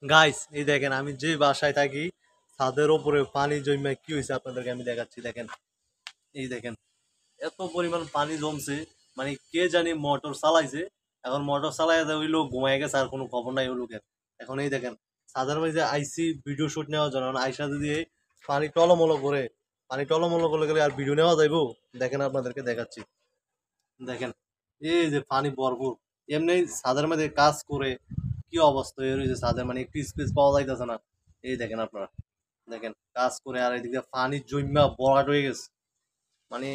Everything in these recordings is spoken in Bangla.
গাইস এই দেখেন আমি যে বাসায় থাকি ছাদের উপরে পানি জমে কি হয়েছে আপনাদেরকে আমি দেখাচ্ছি দেখেন। এই দেখেন এত পরিমাণ পানি জমছে, মানে কে জানি মোটর চালাইছে। এখন মোটর চালাই ওই লোক ঘুমাই গেছে, আর কোনো খবর নাই ওই লোকের। এখন এই দেখেন ছাদের মধ্যে আইসি ভিডিও শুট নেওয়ার জন্য, এখন আইসা যদি এই পানি টলমলো করে, পানি টলমলো করে গেলে আর ভিডিও নেওয়া যাইবো? দেখেন আপনাদেরকে দেখাচ্ছি। দেখেন এই যে পানি ভরপুর, এমনি ছাদের মধ্যে কাজ করে কি অবস্থা হয়ে রয়েছে ছাদের, মানে একটু স্পেস পাওয়া যাইতেছে না। এই দেখেন আপনারা, দেখেন কাজ করে আর এদিকে পানি জমা ভরাট হয়ে গেছে। মানে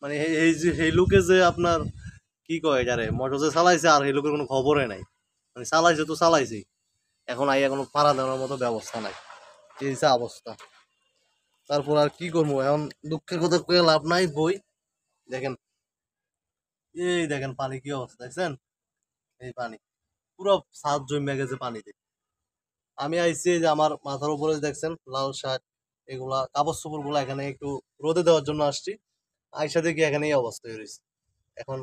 মানে এই যে এই লোকে যে আপনার কি কয় যারে মোটর যে চালাইছে, আর এই লোকের কোনো খবরই নাই। মানে চালাইছে তো চালাইছেই, এখন আইয়া কোনো পাড়া দেওয়ার মতো ব্যবস্থা নাই। এই যে অবস্থা, তারপর আর কি করবো এখন, দুঃখের কথা কয়ে লাভ নাই বই। দেখেন এই দেখেন পানি কি অবস্থা দেখছেন, এই পানি পুরো ছাদ জমে গেছে পানিতে। আমি আইছি এই যে আমার মাথার উপরে দেখছেন লাল শার্ট, এগুলা কাপড় চোপড় গুলা এখানে একটু রোদে দেওয়ার জন্য আসছি। আইসা দেখি এখানে এই অবস্থা হয়ে রয়েছে। এখন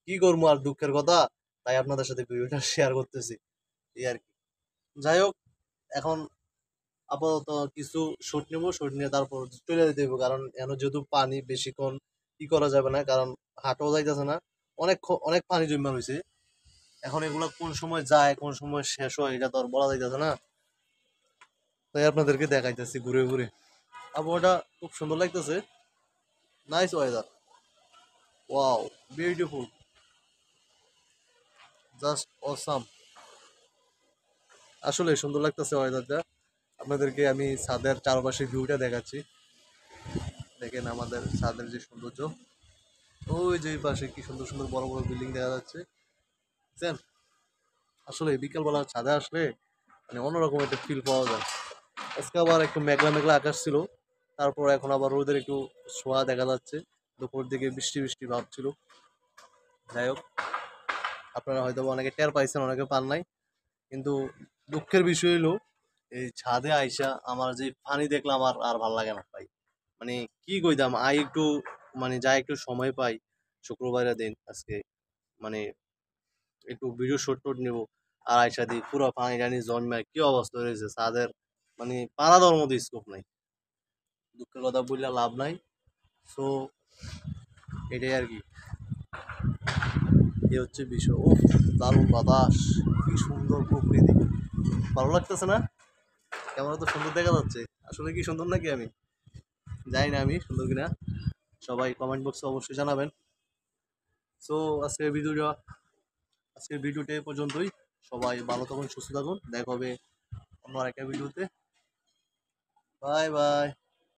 কি করবো, আর দুঃখের কথা, তাই আপনাদের সাথে ভিডিওটা শেয়ার করতেছি, এই আর কি। যাই হোক, এখন আপাতত কিছু শুট নেবো, শুট নিয়ে তারপর চলে যেতে হবে, কারণ এখন যেহেতু পানি বেশিক্ষণ কি করা যাবে না, কারণ হাঁটাও যাইতেছে না। অনেক পানি জমা হয়েছে। এখন এগুলা কোন সময় যায় কোন সময় শেষ হয় এটা তো আর বলা যাইতেছে না। তাই আপনাদেরকে দেখাইতেছি ঘুরে ঘুরে। আবহাওয়াটা খুব সুন্দর লাগতেছে, nice weather, wow, beautiful, just awesome. আসলে সুন্দর লাগতেছে ওয়েদারটা। আপনাদেরকে আমি ছাদের চারপাশে ভিউটা দেখাচ্ছি। দেখেন আমাদের ছাদের যে সৌন্দর্য, ওই যে এই পাশে কি সুন্দর সুন্দর বড় বড় বিল্ডিং দেখা যাচ্ছে, বুঝছেন? আসলে বিকালবেলা ছাদে আসলে মানে অন্যরকম একটা ফিল পাওয়া যায়। আজকে আবার একটু মেঘলা মেঘলা আকাশ ছিল, তারপর এখন আবার রোদের একটু ছোঁয়া দেখা যাচ্ছে। দুপুর দিকে বৃষ্টি বৃষ্টি ভাব ছিল। যাই হোক, আপনারা হয়তো অনেকে টের পাইছেন, অনেকে পান নাই। কিন্তু দুঃখের বিষয় হলো এই ছাদে আইসা আমার যে পানি দেখলাম আর আর ভাল লাগে না ভাই। মানে কি কইতাম, একটু মানে যাই একটু সময় পাই শুক্রবারের দিন আজকে, মানে একটু ভিডিও শুট টুট নেবো, আর আইসা দিই পুরো পানি টানি জন্মায় কি অবস্থা হয়েছে ছাদের, মানে পাড়া দেওয়ার মতো স্কোপ নাই। দুঃখের কথা বললে লাভ নাই। সো এটাই আর কি, এই হচ্ছে বিষয়। ও, দারুণ বাতাস, কি সুন্দর প্রকৃতি, ভালো লাগতেছে না? ক্যামেরা তো সুন্দর দেখা যাচ্ছে, আসলে কি সুন্দর নাকি আমি জানি না আমি সুন্দর কিনা, সবাই কমেন্ট বক্সে অবশ্যই জানাবেন। সো আজকের ভিডিওটা এ পর্যন্তই। সবাই ভালো থাকুন, সুস্থ থাকুন, দেখা হবে অন্য আরেকটা ভিডিওতে। Bye bye.